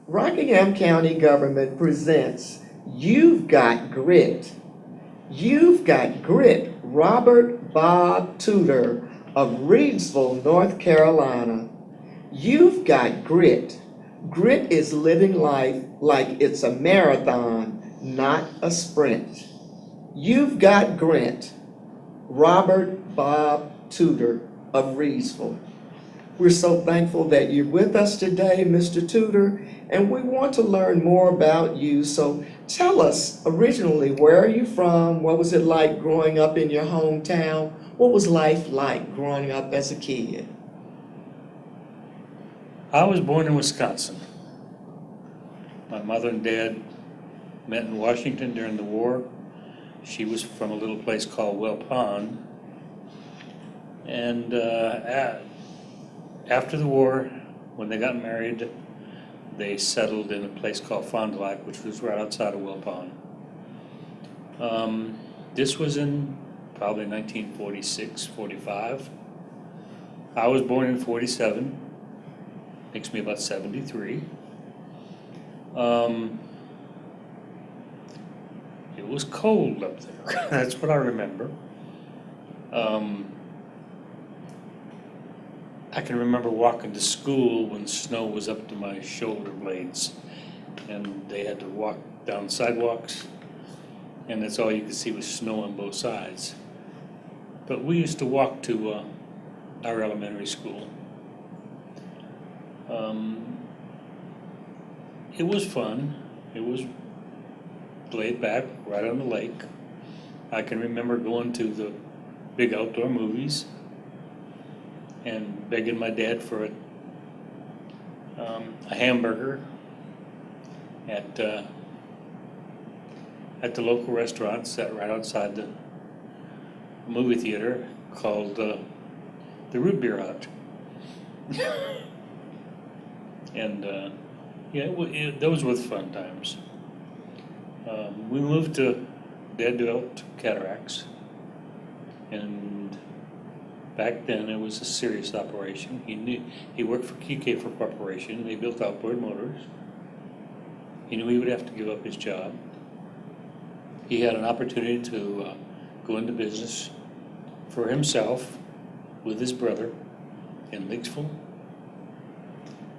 Rockingham County government presents You've Got Grit. You've Got Grit, Robert Bob Tudor of Reidsville, North Carolina. You've got grit. Grit is living life like it's a marathon, not a sprint. You've got grit. Robert Bob Tudor of Reidsville. We're so thankful that you're with us today, Mr. Tudor, and we want to learn more about you. So tell us originally, where are you from? What was it like growing up in your hometown? What was life like growing up as a kid? I was born in Wisconsin. My mother and dad met in Washington during the war. She was from a little place called Well Pond. And after the war, when they got married, they settled in a place called Fond du Lac, which was right outside of Well Pond. This was in probably 1946, 45. I was born in 47. Makes me about 73. It was cold up there. That's what I remember. I can remember walking to school when snow was up to my shoulder blades, and they had to walk down sidewalks, and that's all you could see was snow on both sides. But we used to walk to our elementary school. It was fun. It was laid back, right on the lake. I can remember going to the big outdoor movies and begging my dad for a hamburger at the local restaurant set right outside the movie theater called the Root Beer Hut. And those were the fun times. We moved to, Dad developed cataracts, and back then it was a serious operation. He worked for Keycafer Corporation. They built outboard motors. He knew he would have to give up his job. He had an opportunity to go into business for himself with his brother in Lakesville.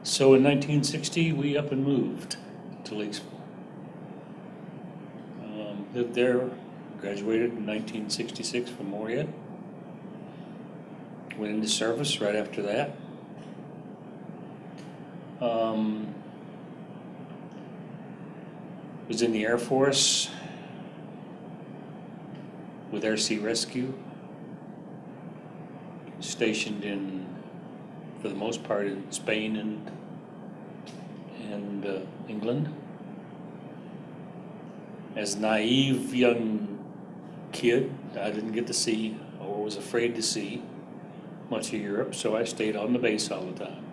So in 1960, we up and moved to Lakesville. Lived there, graduated in 1966 from Moorhead. Went into service right after that. Was in the Air Force with Air Sea Rescue. Stationed in, for the most part, in Spain and England. As a naive young kid, I didn't get to see, or was afraid to see, much of Europe, so I stayed on the base all the time.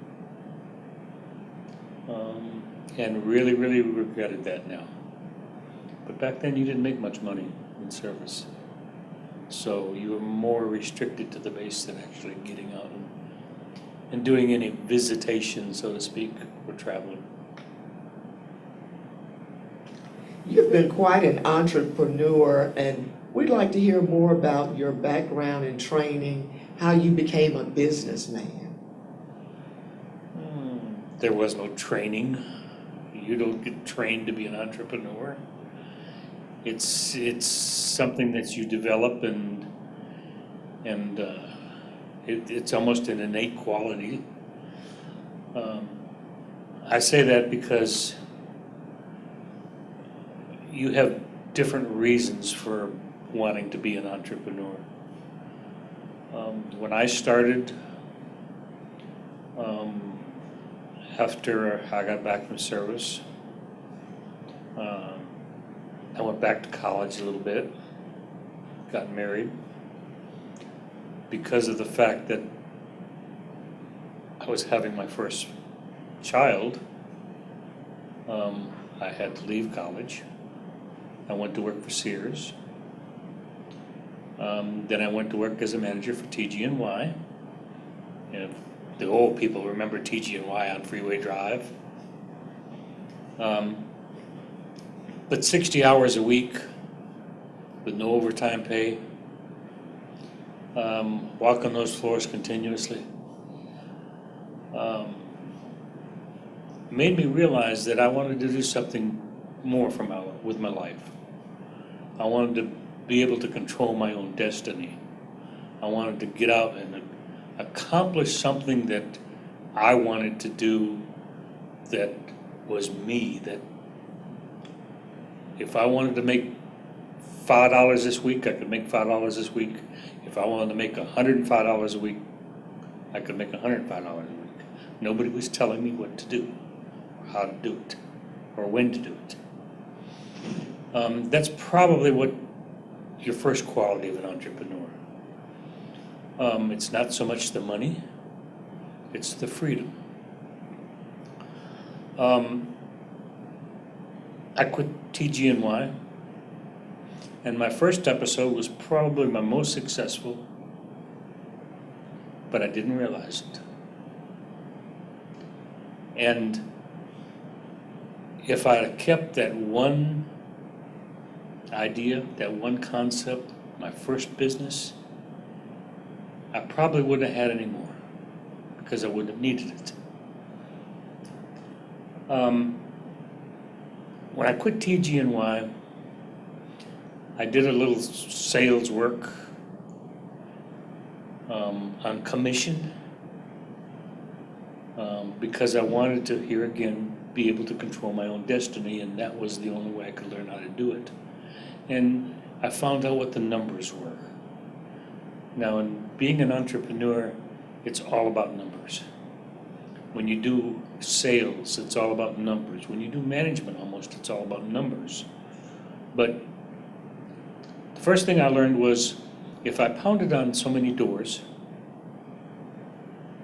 And really, really regretted that now. But back then you didn't make much money in service. So you were more restricted to the base than actually getting out and doing any visitation, so to speak, or traveling. You've been quite an entrepreneur, and we'd like to hear more about your background and training, how you became a businessman. There was no training. You don't get trained to be an entrepreneur. It's something that you develop, and it's almost an innate quality. I say that because you have different reasons for wanting to be an entrepreneur. When I started, after I got back from service, I went back to college a little bit, got married. Because of the fact that I was having my first child, I had to leave college. I went to work for Sears. Then I went to work as a manager for TG&Y. And the old people remember TG&Y on Freeway Drive. But 60 hours a week with no overtime pay, walking those floors continuously, made me realize that I wanted to do something more with my life. I wanted to be able to control my own destiny. I wanted to get out and accomplish something that I wanted to do that was me, that if I wanted to make $5 this week, I could make $5 this week. If I wanted to make $105 a week, I could make $105 a week. Nobody was telling me what to do, or how to do it, or when to do it. That's probably what your first quality of an entrepreneur. It's not so much the money, it's the freedom. I quit TGNY, and my first episode was probably my most successful, but I didn't realize it. And if I had kept that one idea, that one concept, my first business, I probably wouldn't have had any more, because I wouldn't have needed it. When I quit TGNY, I did a little sales work on commission, because I wanted to, here again, be able to control my own destiny, and that was the only way I could learn how to do it. And I found out what the numbers were. Now, in being an entrepreneur, it's all about numbers. When you do sales, it's all about numbers. When you do management, almost, it's all about numbers. But the first thing I learned was, if I pounded on so many doors,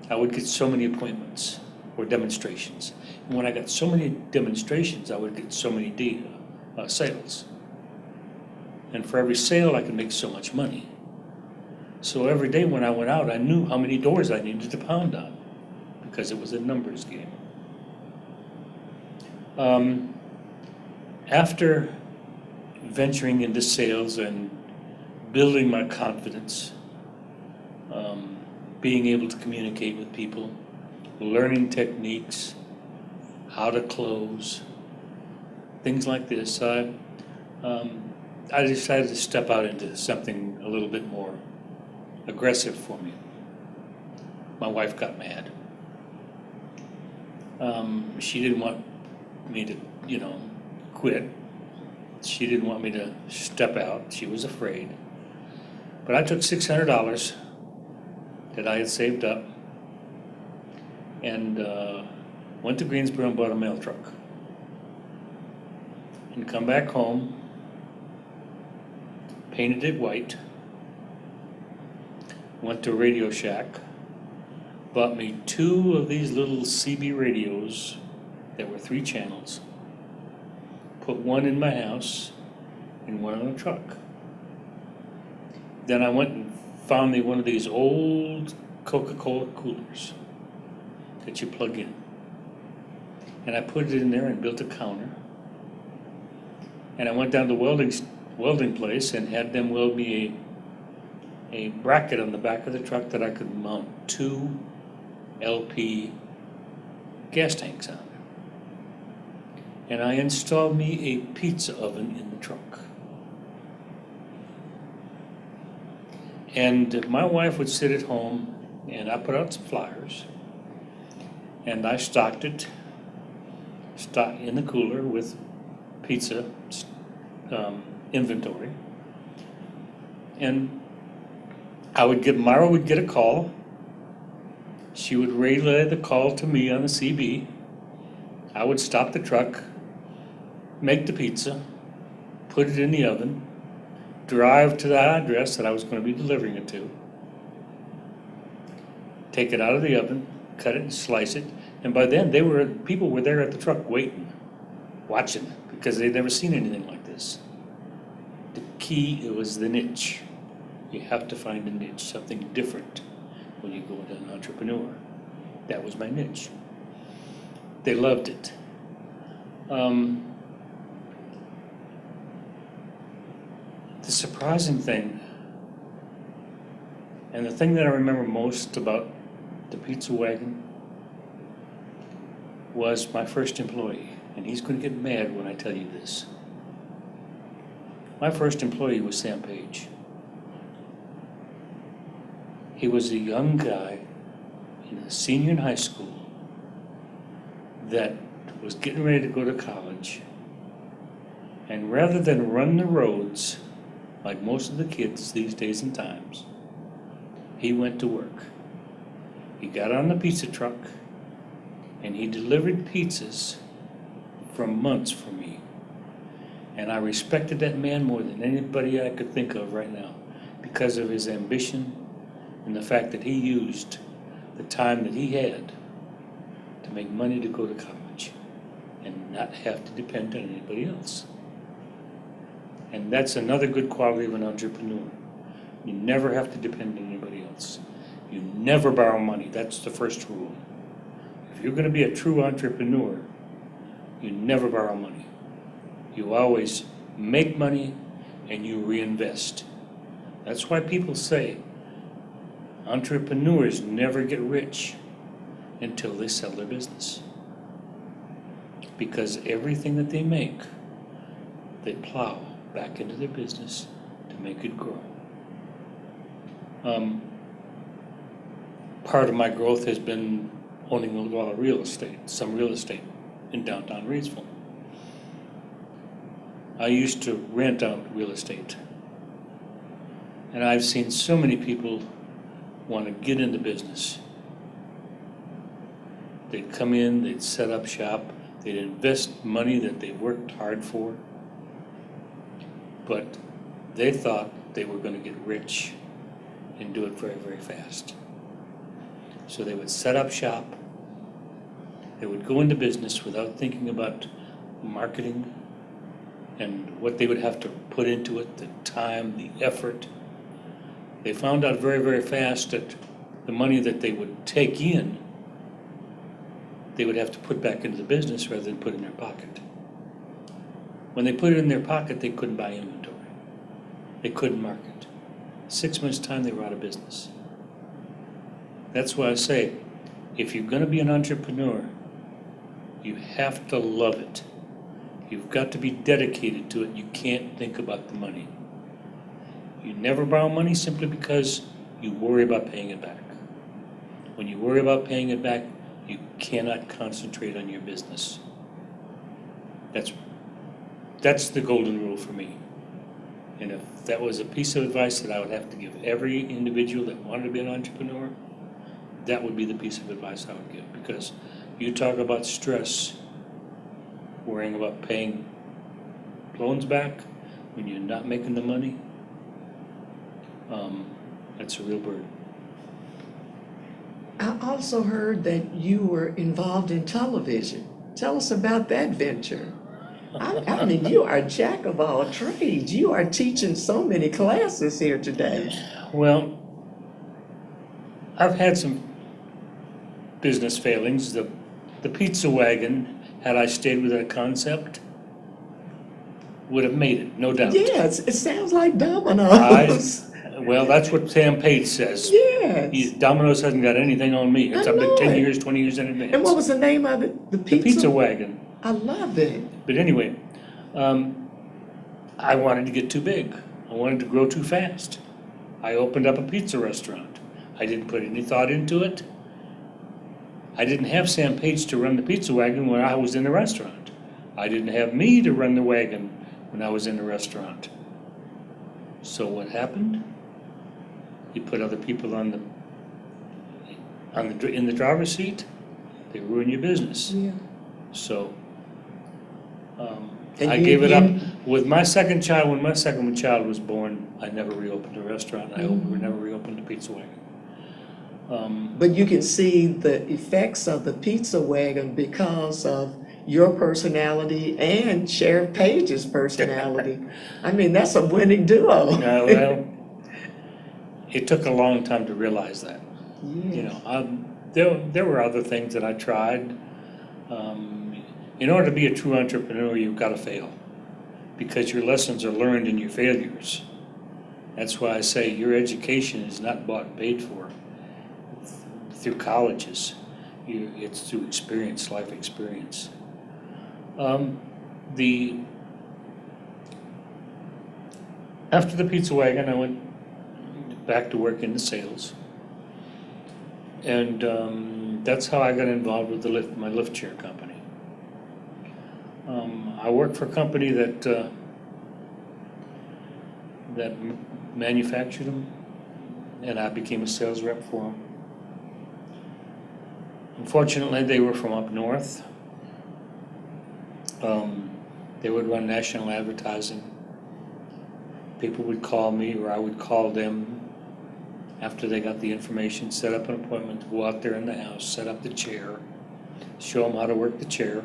I would get so many appointments or demonstrations. And when I got so many demonstrations, I would get so many sales. And for every sale, I could make so much money. So every day when I went out, I knew how many doors I needed to pound on, because it was a numbers game. After venturing into sales and building my confidence, being able to communicate with people, learning techniques, how to close, things like this, I decided to step out into something a little bit more aggressive for me. My wife got mad. She didn't want me to, quit. She didn't want me to step out. She was afraid. But I took $600 that I had saved up and went to Greensboro and bought a mail truck. And come back home, painted it white, went to Radio Shack, bought me 2 of these little CB radios that were 3 channels, put one in my house and one on a truck. Then I went and found me one of these old Coca-Cola coolers that you plug in. And I put it in there and built a counter. And I went down to welding place and had them weld me a bracket on the back of the truck that I could mount 2 LP gas tanks on. And I installed me a pizza oven in the truck. And my wife would sit at home, and I put out some flyers, and I stocked it in the cooler with pizza inventory. And Mara would get a call. She would relay the call to me on the CB. I would stop the truck, make the pizza, put it in the oven, drive to that address that I was going to be delivering it to, take it out of the oven, cut it and slice it, and by then people were there at the truck waiting, watching, because they'd never seen anything like this. The key, it was the niche. You have to find a niche, something different when you go into an entrepreneur. That was my niche. They loved it. Um, the surprising thing, and the thing that I remember most about the pizza wagon, was my first employee, and he's going to get mad when I tell you this. My first employee was Sam Page. He was a young guy in a senior in high school that was getting ready to go to college, and rather than run the roads like most of the kids these days and times, he went to work. He got on the pizza truck and he delivered pizzas for months for me. And I respected that man more than anybody I could think of right now because of his ambition and the fact that he used the time that he had to make money to go to college and not have to depend on anybody else. And that's another good quality of an entrepreneur. You never have to depend on anybody else. You never borrow money. That's the first rule. If you're going to be a true entrepreneur, you never borrow money. You always make money and you reinvest. That's why people say entrepreneurs never get rich until they sell their business. Because everything that they make, they plow back into their business to make it grow. Part of my growth has been owning a lot of real estate, some real estate in downtown Reidsville. I used to rent out real estate. And I've seen so many people want to get into business. They'd come in, they'd set up shop, they'd invest money that they worked hard for, but they thought they were going to get rich and do it very, very fast. So they would set up shop, they would go into business without thinking about marketing and what they would have to put into it, the time, the effort. They found out very, very fast that the money that they would take in, they would have to put back into the business rather than put in their pocket. When they put it in their pocket, they couldn't buy inventory. They couldn't market. 6 months' time, they were out of business. That's why I say, if you're going to be an entrepreneur, you have to love it. You've got to be dedicated to it. You can't think about the money. You never borrow money simply because you worry about paying it back. When you worry about paying it back, you cannot concentrate on your business. That's the golden rule for me. And if that was a piece of advice that I would have to give every individual that wanted to be an entrepreneur, that would be the piece of advice I would give. Because you talk about stress, worrying about paying loans back when you're not making the money, that's a real burden. I also heard that you were involved in television. Tell us about that venture. I mean, you are a jack of all trades. You are teaching so many classes here today. Well, I've had some business failings. The pizza wagon, had I stayed with that concept, would have made it, no doubt. Yes, it sounds like dominoes. Well, that's what Sam Page says. Yes. Domino's hasn't got anything on me. It's I up to know 10 it. years, 20 years in advance. And what was the name of it? The The pizza wagon. I love it. But anyway, I wanted to get too big. I wanted to grow too fast. I opened up a pizza restaurant. I didn't put any thought into it. I didn't have Sam Page to run the pizza wagon when I was in the restaurant. I didn't have me to run the wagon when I was in the restaurant. So what happened? You put other people in the driver's seat, they ruin your business. Yeah. So And I you- gave it you- up. With my second child, when my second child was born, I never reopened the restaurant. I never reopened the pizza wagon. But you can see the effects of the pizza wagon because of your personality and Sheriff Page's personality. I mean, that's a winning duo. Well, it took a long time to realize that. You Yes. know, there were other things that I tried. in order to be a true entrepreneur, you've got to fail, because your lessons are learned in your failures. That's why I say your education is not bought and paid for through colleges. It's through experience, life experience. The After the pizza wagon, I went back to work in the sales, and that's how I got involved with my lift chair company. I worked for a company that manufactured them, and I became a sales rep for them. Unfortunately, they were from up north. They would run national advertising. People would call me, or I would call them after they got the information, set up an appointment to go out there in the house, set up the chair, show them how to work the chair,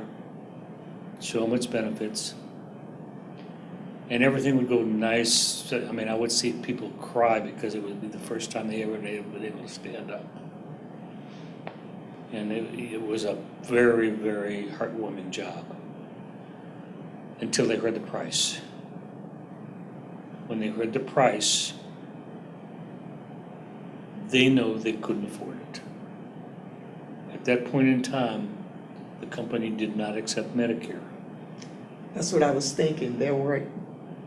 show them its benefits, and everything would go nice. I mean, I would see people cry because it would be the first time they ever been able to stand up. And it was a very, very heartwarming job until they heard the price. When they heard the price, they know they couldn't afford it. At that point in time, the company did not accept Medicare. That's what I was thinking. There weren't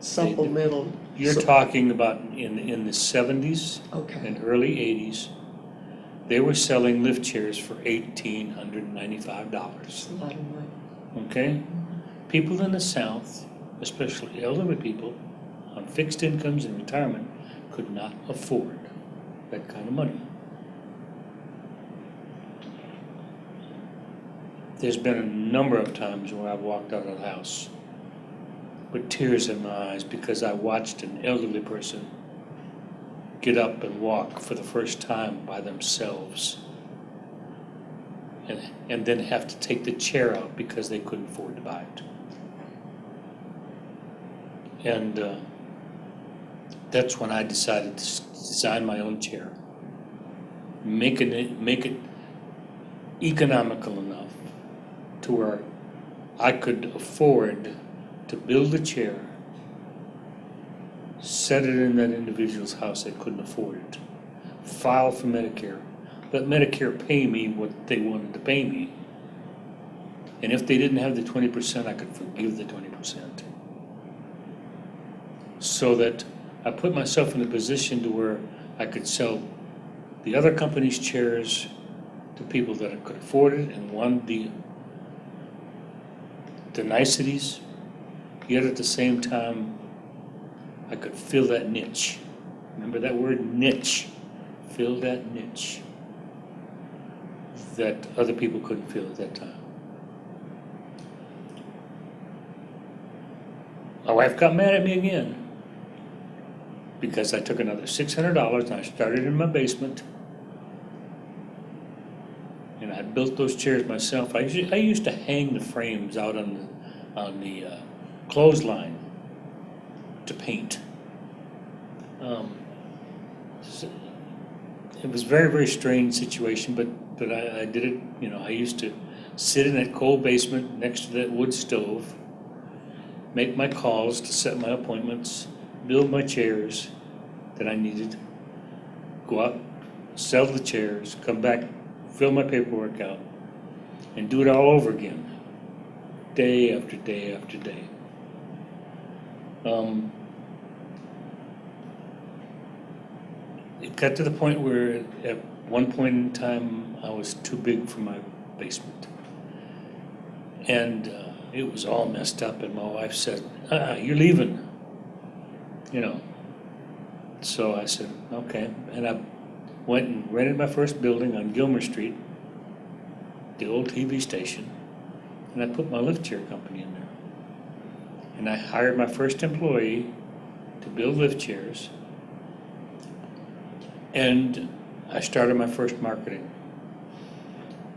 supplemental. You're talking about in the 70s Okay. and early 80s, they were selling lift chairs for $1,895. That's a lot of money. Okay? People in the South, especially elderly people on fixed incomes and retirement, could not afford that kind of money. There's been a number of times where I've walked out of the house with tears in my eyes because I watched an elderly person get up and walk for the first time by themselves, and then have to take the chair out because they couldn't afford to buy it. And that's when I decided to design my own chair, make it economical enough to where I could afford to build a chair, set it in that individual's house that couldn't afford it, file for Medicare, let Medicare pay me what they wanted to pay me, and if they didn't have the 20%, I could forgive the 20%. So that I put myself in a position to where I could sell the other company's chairs to people that could afford it and wanted the niceties, yet at the same time, I could fill that niche. Remember that word, niche. Fill that niche that other people couldn't fill at that time. My wife got mad at me again because I took another $600 and I started in my basement, and I built those chairs myself. I used to hang the frames out on the clothesline to paint. It was a very, very strange situation, but I did it. You know, I used to sit in that cold basement next to that wood stove, make my calls to set my appointments, build my chairs that I needed, go out, sell the chairs, come back, fill my paperwork out, and do it all over again, day after day after day. It got to the point where at one point in time I was too big for my basement, and it was all messed up, and my wife said, "You're leaving," you know. So I said, okay, and I went and rented my first building on Gilmer Street, the old TV station, and I put my lift chair company in there. And I hired my first employee to build lift chairs, and I started my first marketing.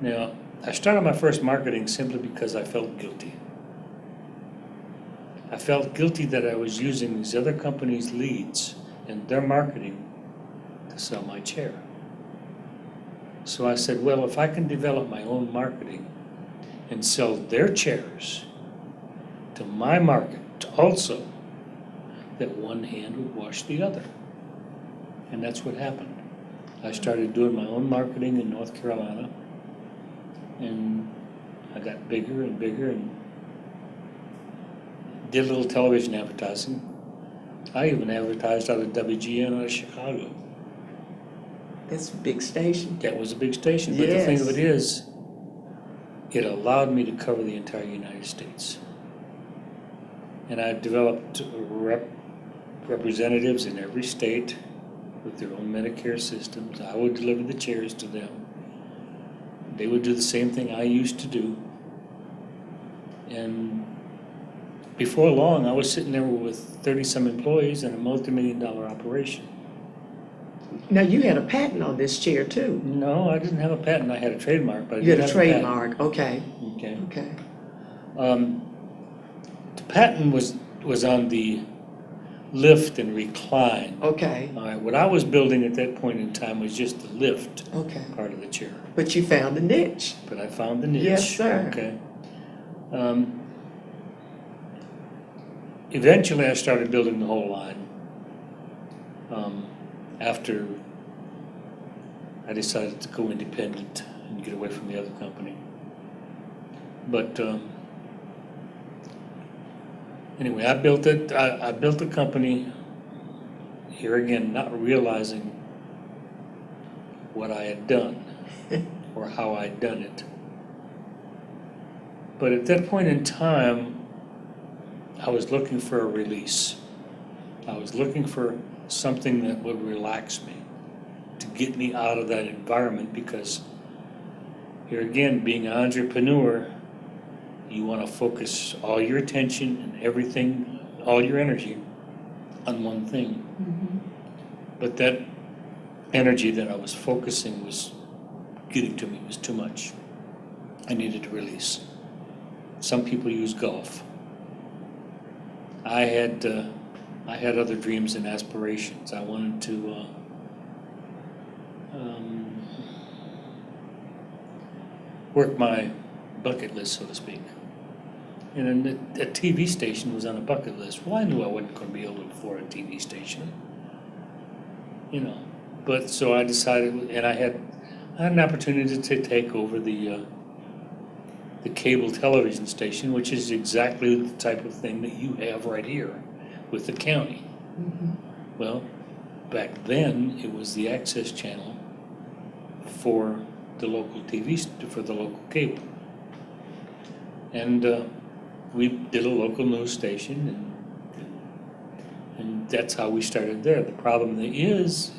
Now, I started my first marketing simply because I felt guilty. I felt guilty that I was using these other companies' leads and their marketing to sell my chair. So I said, well, if I can develop my own marketing and sell their chairs to my market also, that one hand would wash the other. And that's what happened. I started doing my own marketing in North Carolina, and I got bigger and bigger and did a little television advertising. I even advertised out of WGN out of Chicago. That's a big station. That was a big station, but the thing of Yes. it is, it allowed me to cover the entire United States. And I developed representatives in every state with their own Medicare systems. I would deliver the chairs to them. They would do the same thing I used to do. And before long, I was sitting there with 30-some employees and a multi-million-dollar operation. Now, you had a patent on this chair too. No, I didn't have a patent. I had a trademark, but I You had didn't a have patent. trademark, okay, Okay. okay. The patent was on the lift and recline. Okay, All right, what I was building at that point in time was just the lift okay. part of the chair. But you found a niche. But I found the niche. Yes, sir. Okay. Eventually, I started building the whole line. After I decided to go independent and get away from the other company. But anyway, I built it. I built the company. Here again, not realizing what I had done or how I'd done it. But at that point in time, I was looking for a release. I was looking for something that would relax me, to get me out of that environment, because here again, being an entrepreneur, you want to focus all your attention and everything, all your energy on one thing. But that energy that I was focusing was getting to me, was too much. I needed to release. Some people use golf. I had other dreams and aspirations. I wanted to work my bucket list, so to speak. And then a TV station was on a bucket list. Well, I knew I wasn't going to be able to afford a TV station, you know. But so I decided, and I had an opportunity to take over the cable television station, which is exactly the type of thing that you have right here with the county. Well, back then, it was the access channel for the local TV, for the local cable. And we did a local news station, and that's how we started there. The problem is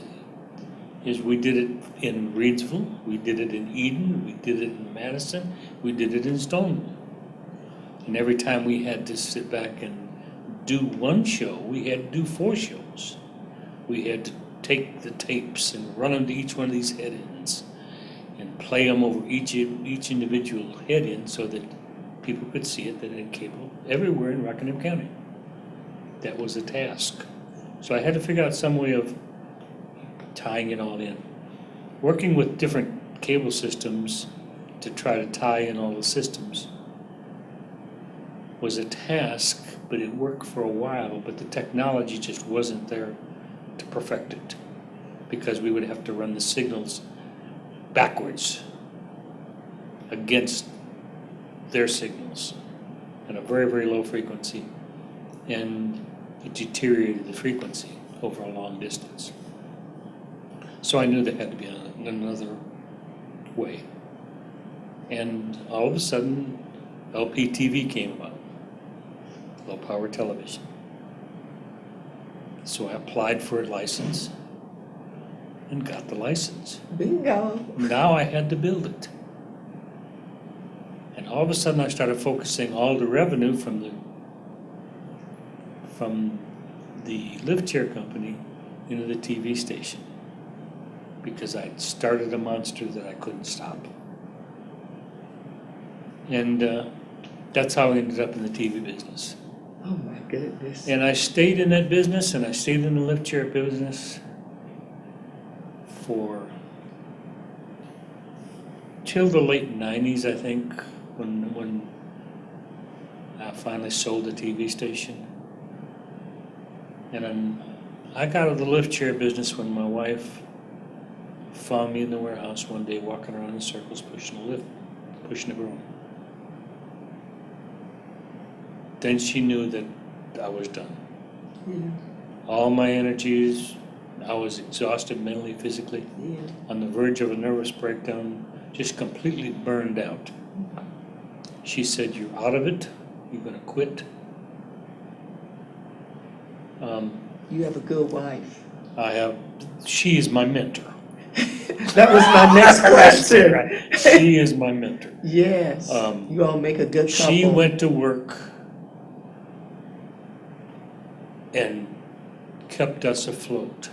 we did it in Reidsville, we did it in Eden, we did it in Madison, we did it in Stonewall. And every time we had to sit back and do one show, we had to do 4 shows. We had to take the tapes and run them to each one of these head-ins and play them over each individual head-in so that people could see it, that it had cable everywhere in Rockingham County. That was a task. So I had to figure out some way of tying it all in. Working with different cable systems to try to tie in all the systems was a task, but it worked for a while, but the technology just wasn't there to perfect it, because we would have to run the signals backwards against their signals at a very, very low frequency, and it deteriorated the frequency over a long distance. So I knew there had to be another way. And all of a sudden, LPTV came about, low power television. So I applied for a license and got the license. Bingo. Now I had to build it. And all of a sudden I started focusing all the revenue from the lift chair company into the TV station, because I'd started a monster that I couldn't stop. And that's how I ended up in the TV business. Oh my goodness. And I stayed in that business, and I stayed in the lift chair business till the late 90s, I think. when I finally sold the TV station. And I got out of the lift chair business when my wife found me in the warehouse one day walking around in circles pushing a broom. Then she knew that I was done. Yeah. All my energies, I was exhausted mentally, physically, Yeah. on the verge of a nervous breakdown, just completely burned out. She said, "You're out of it, you're gonna quit." You have a good wife. She is my mentor. That was my next question. Right. She is my mentor. Yes. You all make a good couple. She went to work and kept us afloat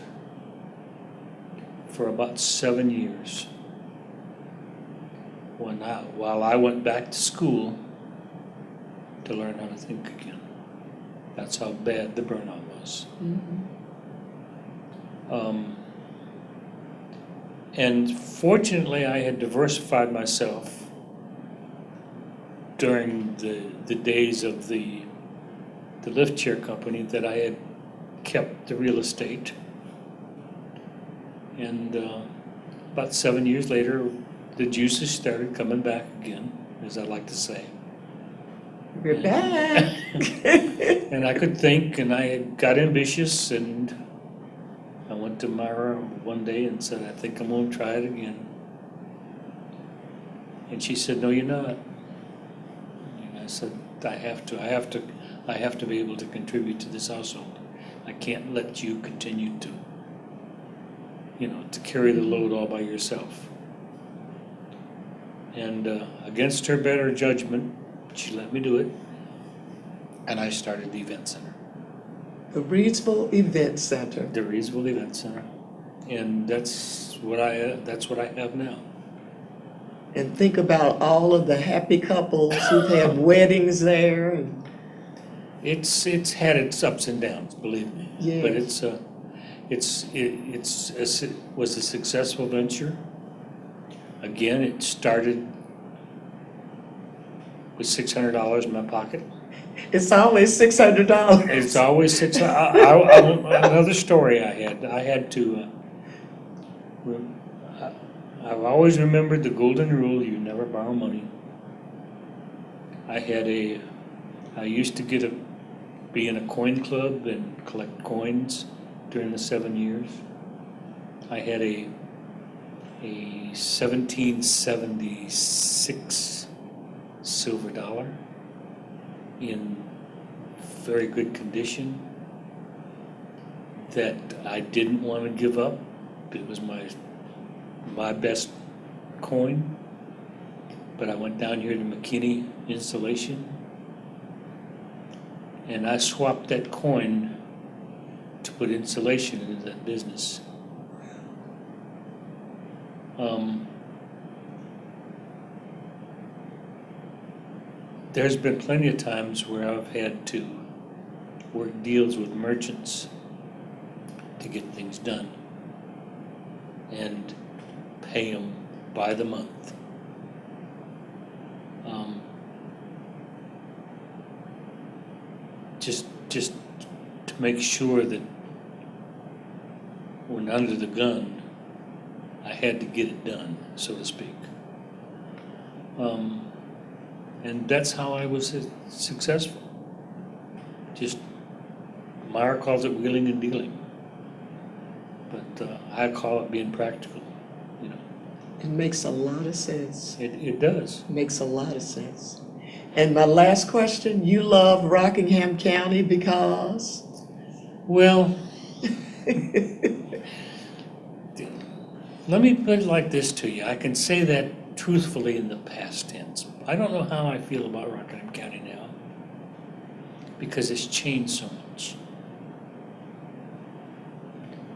for about 7 years. While I went back to school to learn how to think again. That's how bad the burnout was. Mhm. And fortunately, I had diversified myself during the days of the lift chair company, that I had kept the real estate. And about 7 years later, the juices started coming back again, as I like to say. We're back. And I could think, and I got ambitious, and I went to Myra one day and said, "I think I'm going to try it again." And she said, "No, you're not." And I said, I have to be able to contribute to this household. I can't let you continue to, to carry the load all by yourself." And against her better judgment, she let me do it, and I started the event center. The Reedsville Event Center. The Reedsville Event Center, and that's what I have now. And think about all of the happy couples who've had weddings there. And It's had its ups and downs, believe me. Yes. But it was a successful venture. Again, it started with $600 in my pocket. it's always $600. It's always $600. Another story I had to. I've always remembered the golden rule: you never borrow money. I used to be in a coin club and collect coins during the 7 years. I had a 1776 silver dollar in very good condition that I didn't want to give up. It was my best coin. But I went down here to McKinney Installation, and I swapped that coin to put insulation into that business. There's been plenty of times where I've had to work deals with merchants to get things done and pay them by the month. Just to make sure that when under the gun, I had to get it done, so to speak. And that's how I was successful. Just, Myra calls it wheeling and dealing, but I call it being practical. It makes a lot of sense. It does. Makes a lot of sense. And my last question, you love Rockingham County because? Well, let me put it like this to you. I can say that truthfully in the past tense. I don't know how I feel about Rockingham County now, because it's changed so much.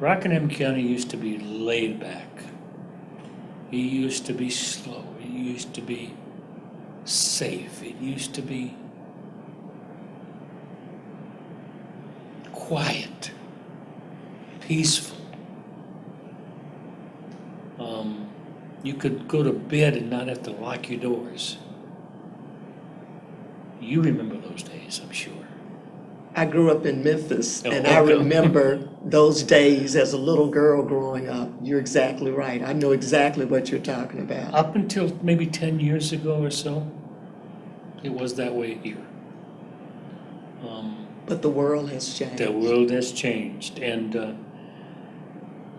Rockingham County used to be laid back. It used to be slow. It used to be safe. It used to be quiet, peaceful. You could go to bed and not have to lock your doors. You remember those days, I'm sure. I grew up in Memphis, Oh, and I okay. remember those days as a little girl growing up. You're exactly right. I know exactly what you're talking about. Up until maybe 10 years ago or so, it was that way here. But the world has changed. The world has changed, and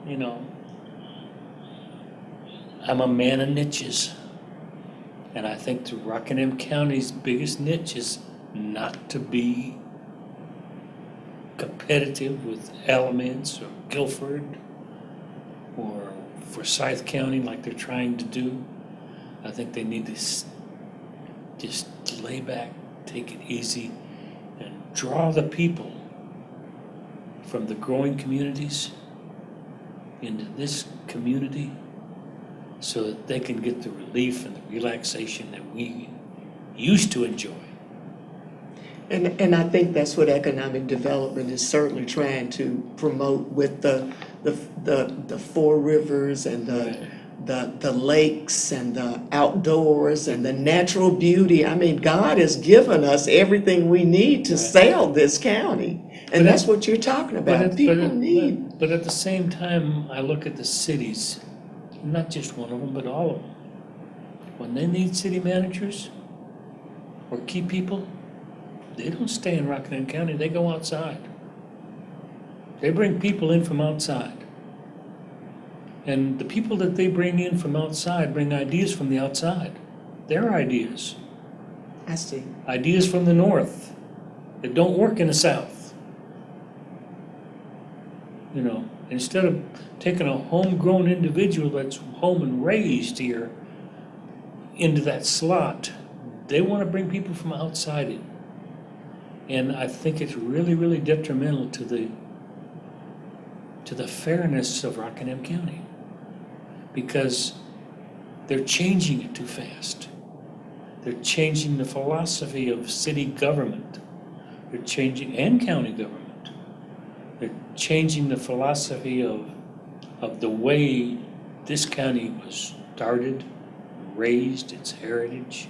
you know, I'm a man of niches, and I think the Rockingham County's biggest niche is not to be competitive with Alamance or Guilford or Forsyth County like they're trying to do. I think they need to just lay back, take it easy, and draw the people from the growing communities into this community so that they can get the relief and the relaxation that we used to enjoy. And I think that's what economic development is certainly trying to promote with the four rivers and the lakes and the outdoors and the natural beauty. I mean, God has given us everything we need to Right. sail this county. And But that's it- what you're talking about. People need. But at the same time, I look at the cities, not just one of them, but all of them. When they need city managers or key people, they don't stay in Rockingham County, they go outside. They bring people in from outside. And the people that they bring in from outside bring ideas from the outside. Their ideas. I see. Ideas from the north that don't work in the south. You know, instead of taking a homegrown individual that's home and raised here into that slot, they want to bring people from outside in. And I think it's really, really detrimental to the fairness of Rockingham County, because they're changing it too fast. They're changing the philosophy of city government. They're changing, and county government. They're changing the philosophy of the way this county was started, raised, its heritage.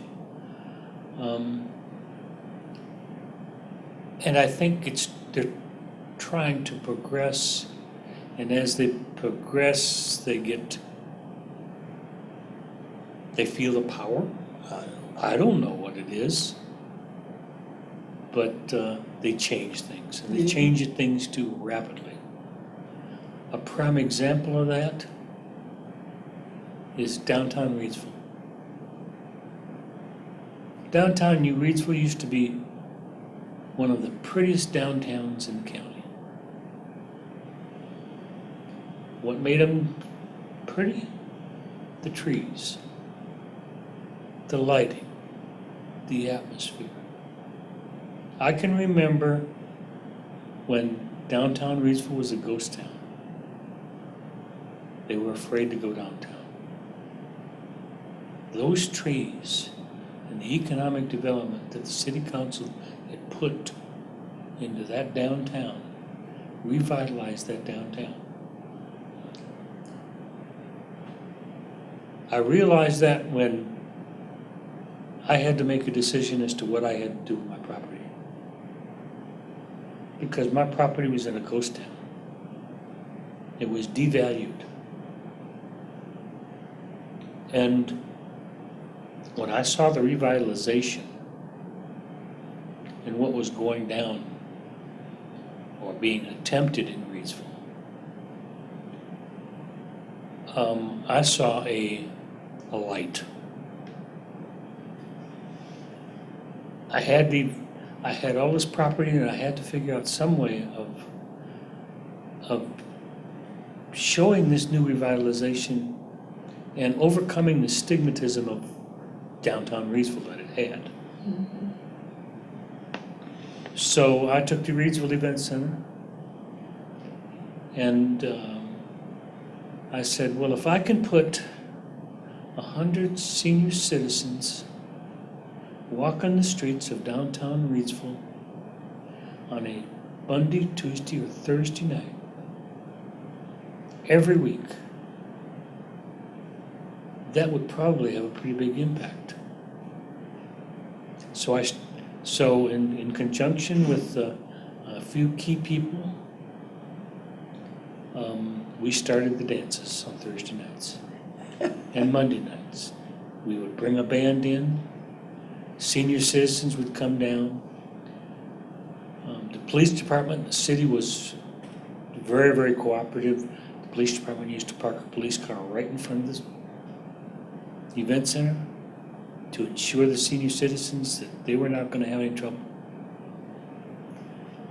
And I think they're trying to progress, and as they progress, they feel the power. I don't know what it is, but they change things, and they change things too rapidly. A prime example of that is downtown Reidsville. Downtown New Reidsville used to be one of the prettiest downtowns in the county. What made them pretty? The trees, the lighting, the atmosphere. I can remember when downtown Reidsville was a ghost town. They were afraid to go downtown. Those trees and the economic development that the city council had put into that downtown revitalized that downtown. I realized that when I had to make a decision as to what I had to do with my property. Because my property was in a ghost town. It was devalued. And when I saw the revitalization and what was going down or being attempted in Reidsville, I saw a light. I had all this property, and I had to figure out some way of showing this new revitalization and overcoming the stigmatism of downtown Reidsville that it had. Mm-hmm. So I took the Reidsville Event Center, and I said, well, if I can put 100 senior citizens walk on the streets of downtown Reidsville on a Monday, Tuesday, or Thursday night every week, that would probably have a pretty big impact. So So in conjunction with a few key people, we started the dances on Thursday nights and Monday nights. We would bring a band in, senior citizens would come down. The police department in the city was very, very cooperative. The police department used to park a police car right in front of the event center to ensure the senior citizens that they were not going to have any trouble.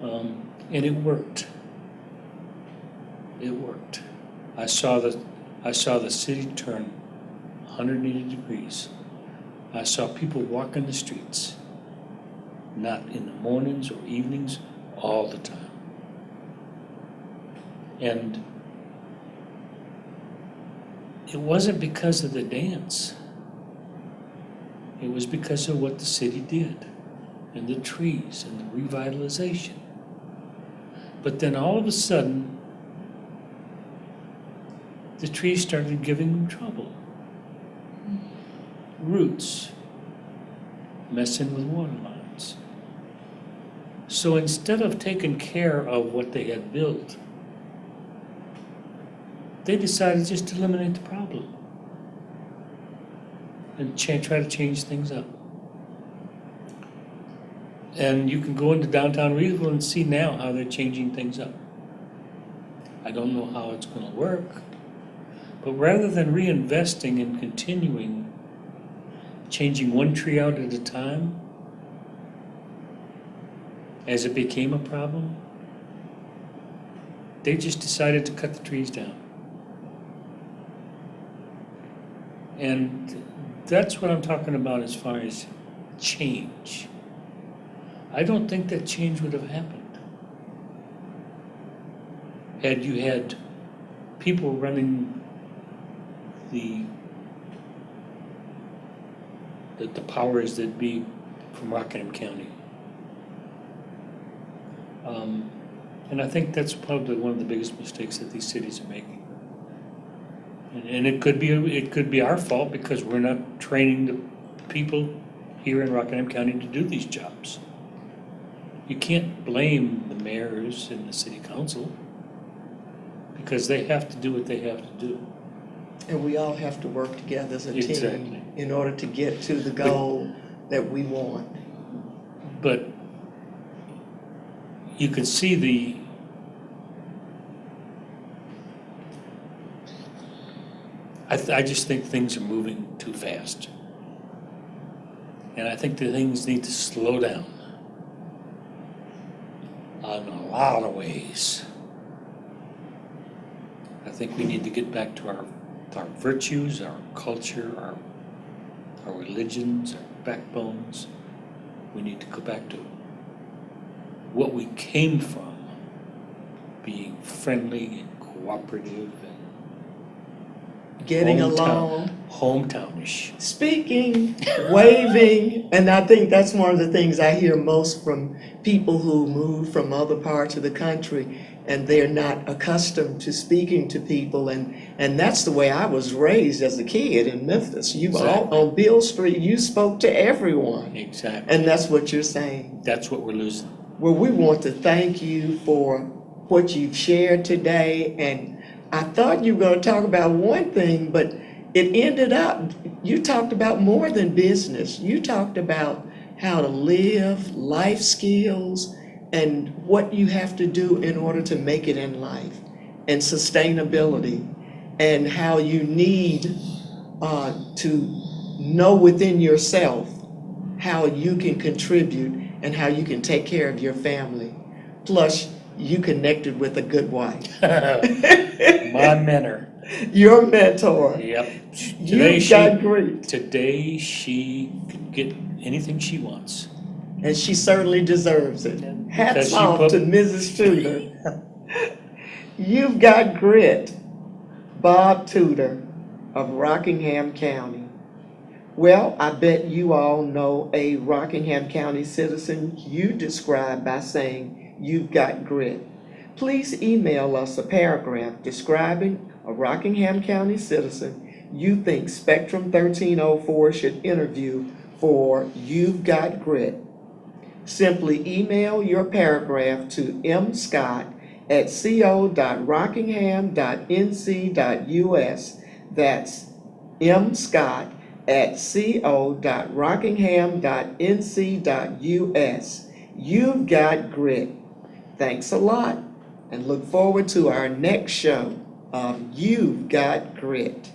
And it worked. It worked. I saw the city turn 180 degrees. I saw people walking the streets, not in the mornings or evenings, all the time. And it wasn't because of the dance. It was because of what the city did, and the trees, and the revitalization. But then all of a sudden, the trees started giving them trouble. Roots, messing with water lines. So instead of taking care of what they had built, they decided just to eliminate the problem and try to change things up. And you can go into downtown Reedville and see now how they're changing things up. I don't know how it's going to work, but rather than reinvesting and continuing changing one tree out at a time, as it became a problem, they just decided to cut the trees down. And that's what I'm talking about as far as change. I don't think that change would have happened had you had people running the powers that be from Rockingham County. And I think that's probably one of the biggest mistakes that these cities are making. And it could be our fault because we're not training the people here in Rockingham County to do these jobs. You can't blame the mayors and the city council because they have to do what they have to do. And we all have to work together as a Exactly. team in order to get to the goal that we want. But you can see I just think things are moving too fast. And I think that things need to slow down in a lot of ways. I think we need to get back to our virtues, our culture, our religions, our backbones. We need to go back to what we came from, being friendly and cooperative and Getting along, hometownish. speaking, waving, and I think that's one of the things I hear most from people who move from other parts of the country and they're not accustomed to speaking to people, and that's the way I was raised as a kid in Memphis. Exactly. On Beale Street, you spoke to everyone. Exactly. And that's what you're saying. That's what we're losing. Well, we want to thank you for what you've shared today, and I thought you were going to talk about one thing, but it ended up, you talked about more than business. You talked about how to live, life skills, and what you have to do in order to make it in life, and sustainability, and how you need to know within yourself how you can contribute and how you can take care of your family. Plus, you connected with a good wife. My mentor. Your mentor. Yep. You've got great. Today she can get anything she wants. And she certainly deserves it. Hats Because she off to Mrs. Tudor. You've got grit. Bob Tudor of Rockingham County. Well, I bet you all know a Rockingham County citizen you describe by saying, "You've got grit." Please email us a paragraph describing a Rockingham County citizen you think Spectrum 1304 should interview for You've Got Grit. Simply email your paragraph to mscott@co.rockingham.nc.us. That's mscott@co.rockingham.nc.us. You've got grit. Thanks a lot, and look forward to our next show of You've Got Grit.